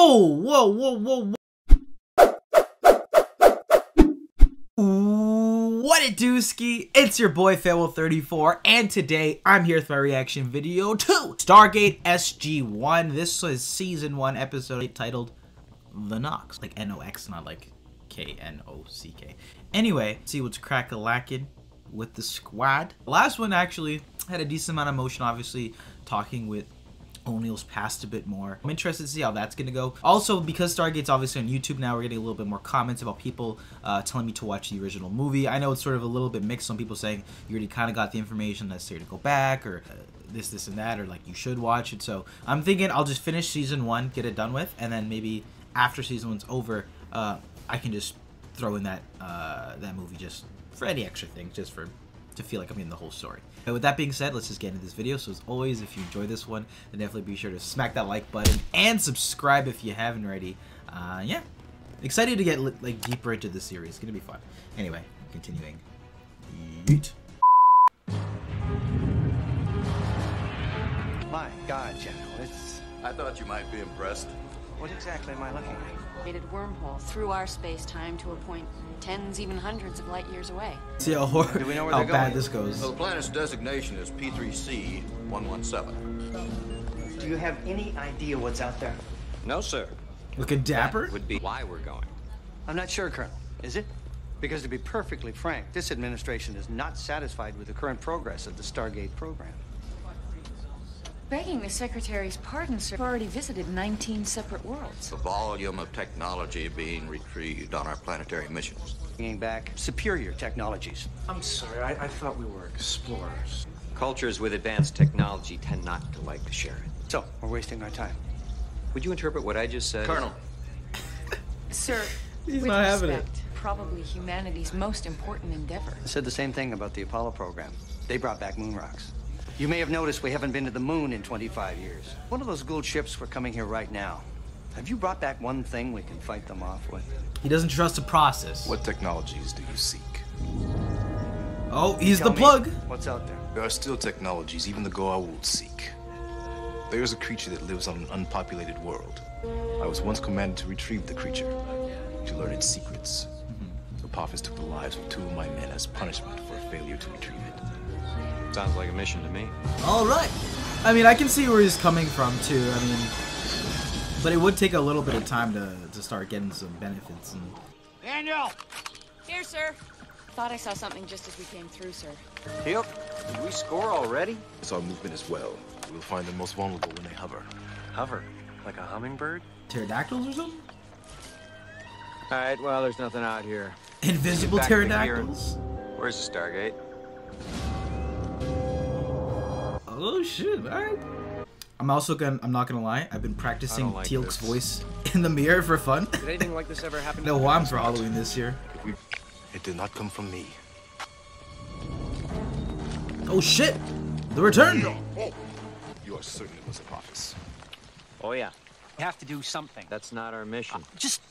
Whoa, whoa, whoa, whoa. What it do, ski? It's your boy Farewell34, and today I'm here with my reaction video to Stargate SG-1. This was season 1 episode 8 titled The Nox. Like N-O-X, not like K-N-O-C-K. Anyway, see what's crack-a-lackin' with the squad. The last one actually had a decent amount of motion, obviously talking with O'Neill's past a bit more. I'm interested to see how that's gonna go. Also, because Stargate's obviously on YouTube now, we're getting a little bit more comments about people telling me to watch the original movie. I know it's sort of a little bit mixed. Some people saying you already kind of got the information necessary to go back, or this and that, or like you should watch it. So I'm thinking I'll just finish season 1, get it done with, and then maybe after season 1's over, I can just throw in that that movie just for any extra thing, just to feel like I'm in the whole story. But with that being said, let's just get into this video. So as always, if you enjoy this one, then definitely be sure to smack that like button and subscribe if you haven't already. Yeah, excited to get like deeper into this series. It's gonna be fun. Anyway, continuing. Yeet. My God, General, I thought you might be impressed. What exactly am I looking at? Created wormhole through our space-time to a point tens, even hundreds of light years away. See how Do we know where how they're bad going? this goes. So the planet's designation is P3C-117. Do you have any idea what's out there? No, sir. Looking dapper. That would be why we're going. I'm not sure, Colonel. Is it? Because to be perfectly frank, this administration is not satisfied with the current progress of the Stargate program. Begging the Secretary's pardon, sir, I've already visited 19 separate worlds. The volume of technology being retrieved on our planetary missions. Bringing back superior technologies. I'm sorry, I thought we were explorers. Cultures with advanced technology tend not to like to share it. So, we're wasting our time. Would you interpret what I just said? Colonel. Sir, He's with not having it. respect, probably humanity's most important endeavor. I said the same thing about the Apollo program. They brought back moon rocks. You may have noticed we haven't been to the moon in 25 years. One of those Gould ships were coming here right now. Have you brought back one thing we can fight them off with? He doesn't trust the process. What technologies do you seek? Oh, he's Tell the me, plug. what's out there? There are still technologies even the Goa'uld seek. There is a creature that lives on an unpopulated world. I was once commanded to retrieve the creature, to learn its secrets. Apophis took the lives of 2 of my men as punishment for a failure to retrieve it. Sounds like a mission to me. All right. I mean, I can see where he's coming from too. I mean, but it would take a little bit of time to start getting some benefits. And Daniel! Here, sir. Thought I saw something just as we came through, sir. Yep. Did we score already? It's our movement as well. We'll find them most vulnerable when they hover. Hover? Like a hummingbird? pterodactyls or something? All right, well, there's nothing out here. Invisible Get back to pterodactyls? Where's the Stargate? Oh shit! All right. I'm not gonna lie. I've been practicing like Teal'c's this. voice in the mirror for fun. Did anything like this ever happen? No, I'm for Halloween this year. It did not come from me. Oh shit! The return. You are certain it was Apophis. Oh, yeah. We have to do something. That's not our mission. Just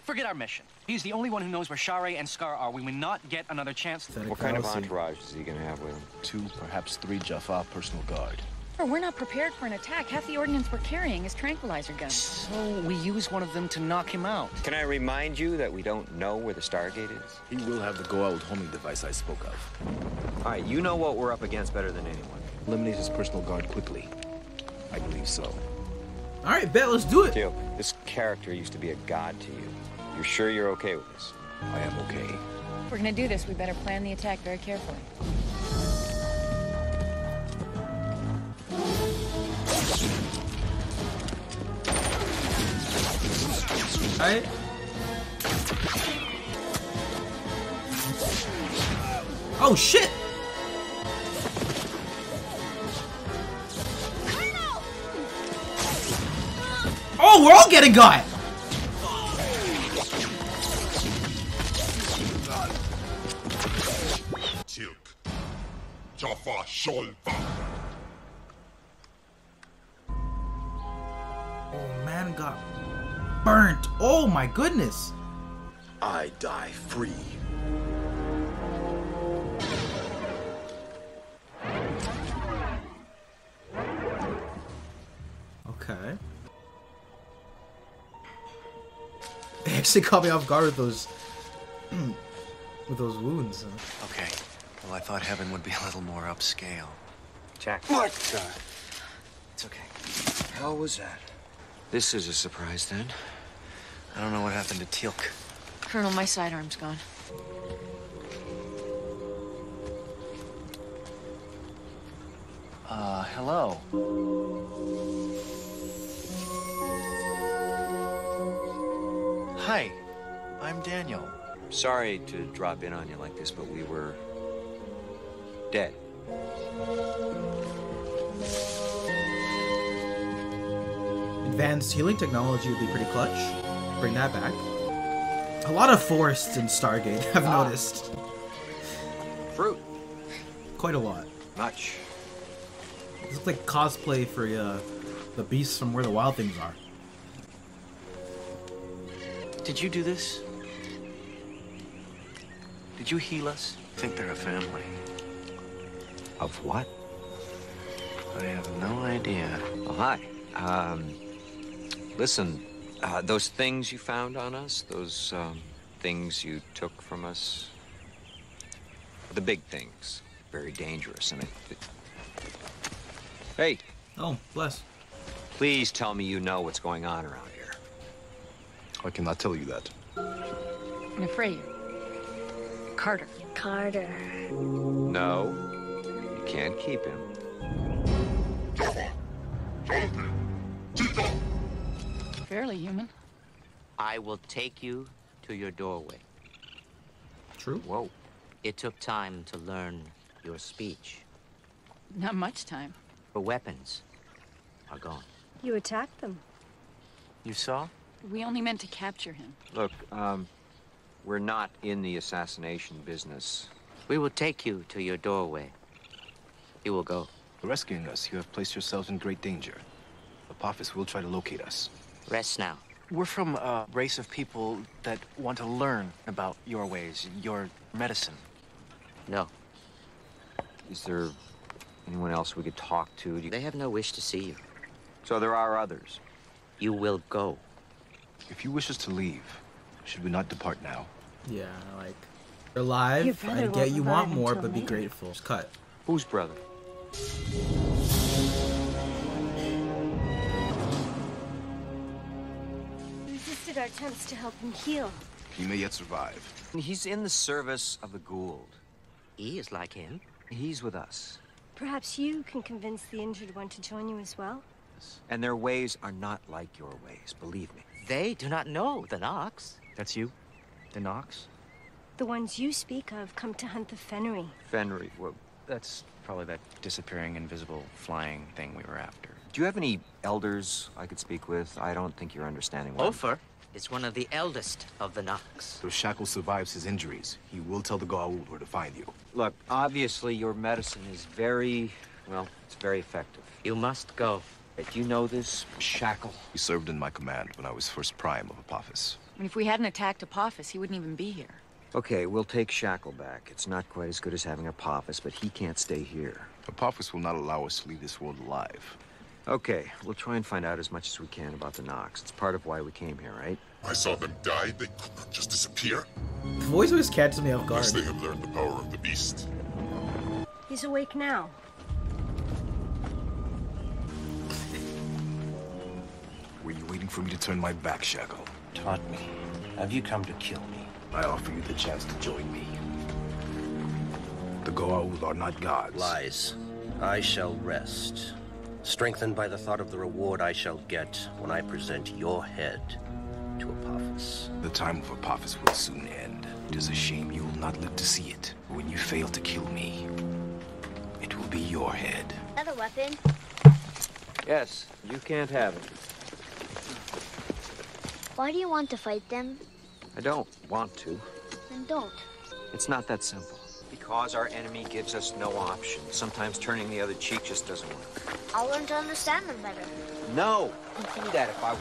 forget our mission. He's the only one who knows where Share and Scar are. We will not get another chance. What kind of entourage is he going to have with him? 2, perhaps 3 Jaffa personal guard. We're not prepared for an attack. Half the ordnance we're carrying is tranquilizer guns. So we use one of them to knock him out. Can I remind you that we don't know where the Stargate is? He will have the Goa'uld homing device I spoke of. All right, you know what we're up against better than anyone. Eliminate his personal guard quickly. I believe so. All right, bet. Let's do it. Teal, this character used to be a god to you. You're sure you're okay with this? I am okay. If we're gonna do this, we better plan the attack very carefully. All right. Oh shit! Oh, we're all getting got! Oh man, got burnt. Oh my goodness. I die free. Okay. actually caught me off guard with those wounds. Okay. Well, I thought heaven would be a little more upscale. Jack. What? It's okay. How was that? This is a surprise, then. I don't know what happened to Teal'c. Colonel, my sidearm's gone. Hello. Hi, I'm Daniel. Sorry to drop in on you like this, but we were dead. Advanced healing technology would be pretty clutch. Bring that back. A lot of forests in Stargate, I've noticed. Fruit. Quite a lot. Much. This looks like cosplay for the beasts from Where the Wild Things Are. Did you do this? Did you heal us? I think they're a family. Of what? I have no idea. Oh, hi. Listen, those things you found on us, those things you took from us, the big things, very dangerous, and Hey, Oh, bless. please tell me you know what's going on around here. I cannot tell you that. I'm afraid. Carter. Carter. No, you can't keep him. Fairly human. I will take you to your doorway. True. Whoa. It took time to learn your speech. Not much time. The weapons are gone. You attacked them. You saw? We only meant to capture him. Look, we're not in the assassination business. We will take you to your doorway. You will go. For rescuing us, you have placed yourselves in great danger. Apophis will try to locate us. Rest now. We're from a race of people that want to learn about your ways, your medicine. No. Is there anyone else we could talk to? They have no wish to see you. So there are others. You will go. If you wish us to leave, should we not depart now? Yeah, like, you're alive. Your brother I get won't you want revive more, until but be later. grateful. Just cut. Whose brother? Resisted our attempts to help him heal. He may yet survive. He's in the service of the Gould. He is like him. He's with us. Perhaps you can convince the injured one to join you as well? And their ways are not like your ways, believe me. They do not know the Nox. That's you? The Nox? The ones you speak of come to hunt the Fennery. Fenry, what? That's probably that disappearing, invisible, flying thing we were after. Do you have any elders I could speak with? I don't think you're understanding what Ofer is one of the eldest of the Nox. If Shackle survives his injuries, he will tell the Goa'uld where to find you. Look, obviously your medicine is very, well, it's very effective. You must go. Do you know this Shackle? He served in my command when I was first prime of Apophis. I mean, if we hadn't attacked Apophis, he wouldn't even be here. Okay, we'll take Shackle back. It's not quite as good as having Apophis, but he can't stay here. Apophis will not allow us to leave this world alive. Okay, we'll try and find out as much as we can about the Nox. It's part of why we came here, right? I saw them die. They could not just disappear. The voice always catches me off guard. Unless they have learned the power of the beast. He's awake now. Were you waiting for me to turn my back, Shackle? Taunt me. Have you come to kill me? I offer you the chance to join me. The Goa'uld are not gods. Lies. I shall rest. Strengthened by the thought of the reward I shall get when I present your head to Apophis. The time of Apophis will soon end. It is a shame you will not live to see it. When you fail to kill me, it will be your head. Another weapon. Yes, you can't have it. Why do you want to fight them? I don't want to. Then don't. It's not that simple. Because our enemy gives us no option. Sometimes turning the other cheek just doesn't work. I'll learn to understand them better. No! You'd do that if I were.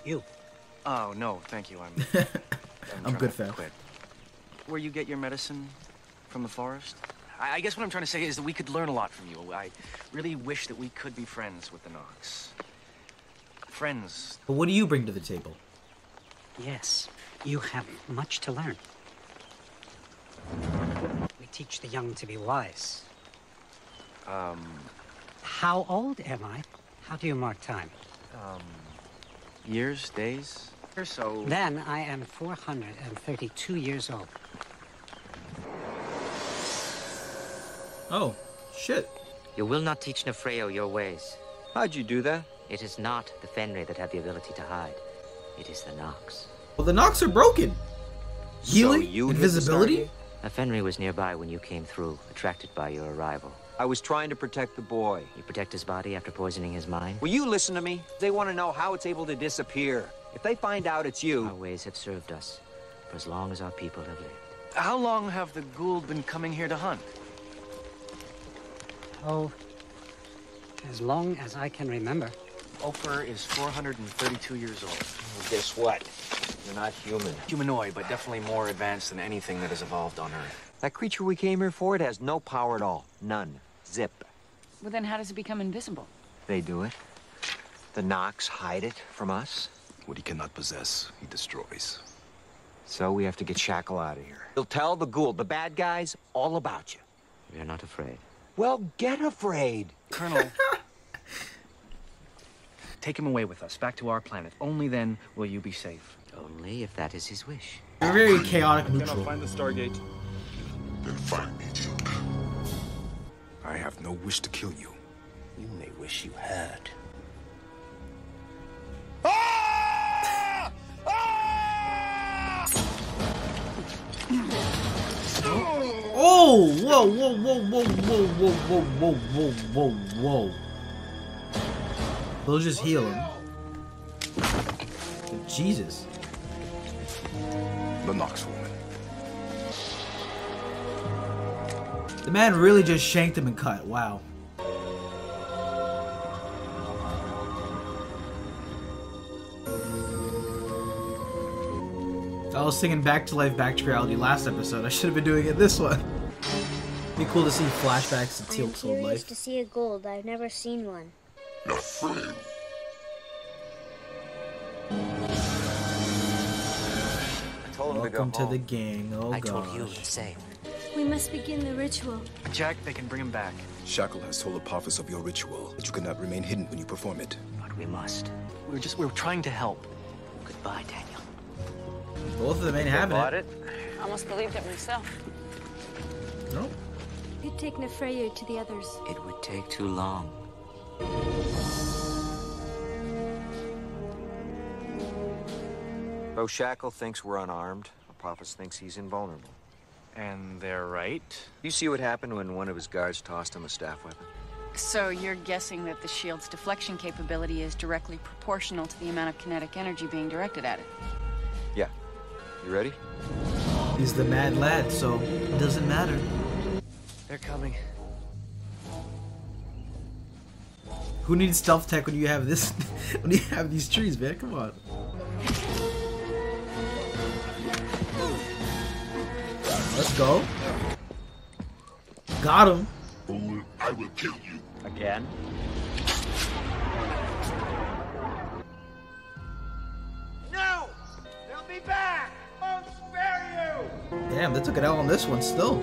You. Oh, no, thank you. I'm I'm trying good, to fam. quit. Where you get your medicine from the forest? I guess what I'm trying to say is that we could learn a lot from you. I really wish that we could be friends with the Nox. Friends. But what do you bring to the table? Yes, you have much to learn. We teach the young to be wise. How old am I? How do you mark time? Years, days, or so. Then I am 432 years old. Oh, shit. You will not teach Nefreo your ways. How'd you do that? It is not the Fenrir that have the ability to hide. It is the Nox. Well, the Nox are broken. Healing? So you Invisibility? A Fenrir was nearby when you came through, attracted by your arrival. I was trying to protect the boy. You protect his body after poisoning his mind? Will you listen to me? They want to know how it's able to disappear. If they find out it's you... Our ways have served us for as long as our people have lived. How long have the Gould been coming here to hunt? Oh, as long as I can remember. Ofer is 432 years old. Well, guess what? You're not human. Humanoid, but definitely more advanced than anything that has evolved on Earth. That creature we came here for, it has no power at all. None. Zip. Well, then how does it become invisible? They do it. The Nox hide it from us. What he cannot possess, he destroys. So we have to get Shackle out of here. He'll tell the Gould, the bad guys, all about you. We are not afraid. Well, get afraid. Colonel, take him away with us, back to our planet. Only then will you be safe. Only if that is his wish. They're very chaotic neutral. Find the Stargate. Then find me, Duke. I have no wish to kill you. You may wish you had. Oh! Whoa, whoa, whoa, whoa, whoa, whoa, whoa, whoa, whoa, whoa, whoa. They'll just heal him. Jesus. The Nox woman. The man really just shanked him and cut. Wow. I was singing Back to Life, Back to Reality last episode. I should have been doing it this one. Be cool to see flashbacks to Teal'c's old I'm curious life. to see a Gould. I've never seen one. Nefreo. I told him Welcome to to go the home. gang. Oh, I gosh. told you the same. We must begin the ritual. Jack, they can bring him back. Shackle has told Apophis of your ritual, that you cannot remain hidden when you perform it. But we must. We're trying to help. Goodbye, Daniel. Both of them ain't having it. I almost believed it myself. Nope. You'd take Nefreo to the others. It would take too long. Though Shackle thinks we're unarmed, Apophis thinks he's invulnerable. And they're right. You see what happened when one of his guards tossed him a staff weapon? So you're guessing that the shield's deflection capability is directly proportional to the amount of kinetic energy being directed at it? Yeah. You ready? He's the mad lad, so it doesn't matter. They're coming. Who needs stealth tech when you have this? When you have these trees, man? Come on. Let's go. Got him. Fool, I will kill you. Again? No! They'll be back! Won't spare you! Damn, they took it out on this one still.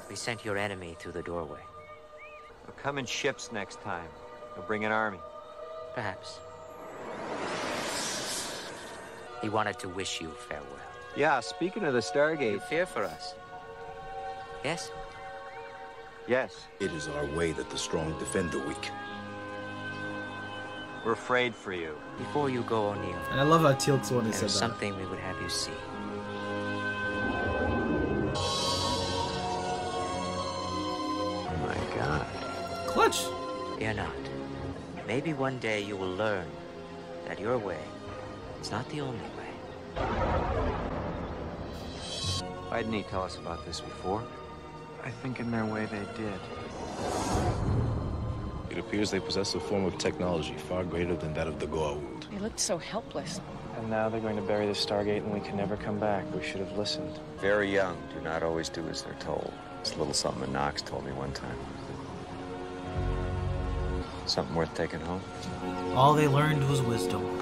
We sent your enemy through the doorway. They'll come in ships next time. They'll bring an army. Perhaps. He wanted to wish you farewell. Yeah, speaking of the Stargate... You fear for us? Yes? Yes. It is our way that the strong defend the weak. We're afraid for you. Before you go, O'Neill. And I love how Teal'c's one There said is that. something we would have you see. Oh my God. Clutch. Fear not. Maybe one day you will learn that your way is not the only way. Why didn't he tell us about this before? I think in their way they did. It appears they possess a form of technology far greater than that of the Goa'uld. They looked so helpless. And now they're going to bury the Stargate and we can never come back. We should have listened. Very young do not always do as they're told. It's a little something that Knox told me one time. Something worth taking home. All they learned was wisdom.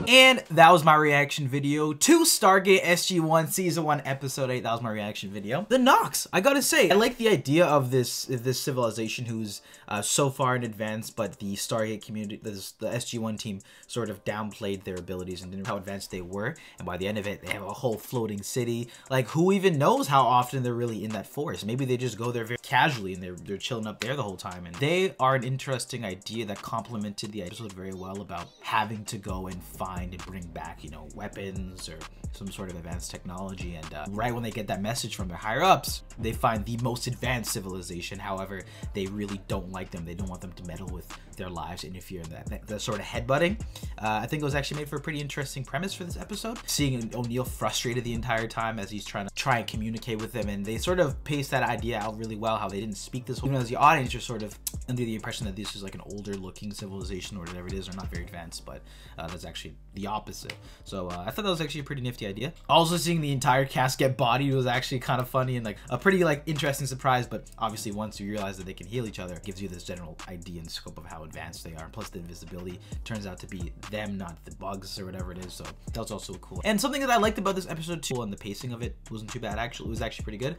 And that was my reaction video to Stargate SG-1 Season 1 Episode 8. That was my reaction video. The Nox, I gotta say, I like the idea of this civilization who's so far in advance, but the Stargate community, the SG-1 team sort of downplayed their abilities and didn't know how advanced they were. And by the end of it, they have a whole floating city. Like, who even knows how often they're really in that forest? Maybe they just go there very casually and they're chilling up there the whole time. And they are an interesting idea that complemented the episode very well about having to go and find and bring back, you know, weapons or some sort of advanced technology. And right when they get that message from their higher ups, they find the most advanced civilization. However, they really don't like them. They don't want them to meddle with their lives, interfere in that sort of headbutting. I think it was actually made for a pretty interesting premise for this episode. Seeing O'Neill frustrated the entire time as he's trying to communicate with them, and they sort of paced that idea out really well, how they didn't speak this whole time. As the audience, you're sort of under the impression that this is like an older looking civilization or whatever it is, or not very advanced, but that's actually the opposite. So I thought that was actually a pretty nifty idea. Also, seeing the entire cast get bodied was actually kind of funny and like a pretty like interesting surprise, but obviously once you realize that they can heal each other, it gives you this general idea and scope of how advanced they are. And plus the invisibility turns out to be them, not the bugs or whatever it is. So that was also cool. And something that I liked about this episode too, and the pacing of it wasn't too bad actually. It was actually pretty good.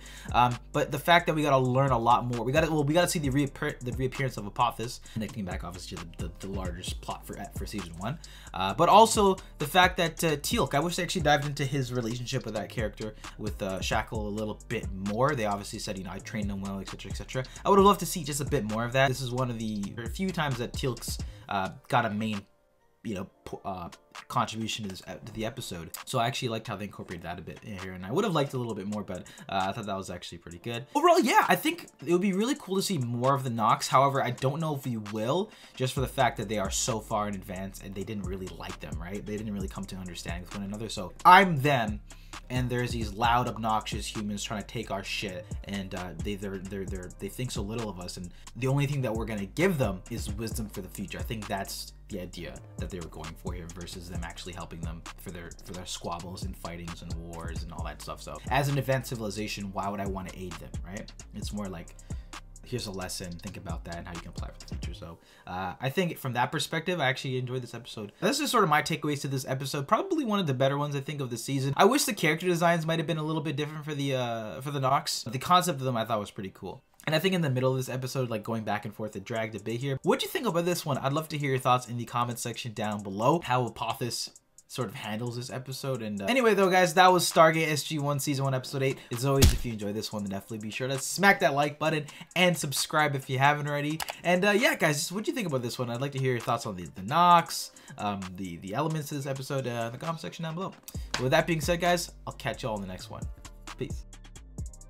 But the fact that we got to learn a lot more. We got to see the reappearance of Apophis, connecting back obviously to the largest plot for season 1. But also the fact that Teal'c, I wish they actually dived into his relationship with that character, with Shackle, a little bit more. They obviously said, you know, I trained him well, etc, etc. I would have loved to see just a bit more of that. This is one of the few times that Teal'c's got a main, you know, contribution to the episode. So I actually liked how they incorporated that a bit in here, and I would have liked a little bit more, but I thought that was actually pretty good. Overall, yeah, I think it would be really cool to see more of the Nox. However, I don't know if we will, just for the fact that they are so far in advance and they didn't really like them, right? They didn't really come to understanding with one another. So I'm them, and there's these loud, obnoxious humans trying to take our shit, and they think so little of us, and the only thing that we're gonna give them is wisdom for the future. I think that's the idea that they were going for here, versus them actually helping them for their squabbles and fightings and wars and all that stuff. So as an advanced civilization, why would I want to aid them, right? It's more like, here's a lesson, think about that and how you can apply it for the future. So I think from that perspective, I actually enjoyed this episode. This is sort of my takeaways to this episode. Probably one of the better ones, I think, of the season. I wish the character designs might have been a little bit different for the Nox. The concept of them I thought was pretty cool. And I think in the middle of this episode, like going back and forth, it dragged a bit here. What'd you think about this one? I'd love to hear your thoughts in the comment section down below. How Apophis sort of handles this episode. And anyway though, guys, that was Stargate SG-1 Season 1 Episode 8. As always, if you enjoyed this one, then definitely be sure to smack that like button and subscribe if you haven't already. And yeah, guys, what'd you think about this one? I'd like to hear your thoughts on the Nox, the elements of this episode in the comment section down below. With that being said, guys, I'll catch you all in the next one. Peace.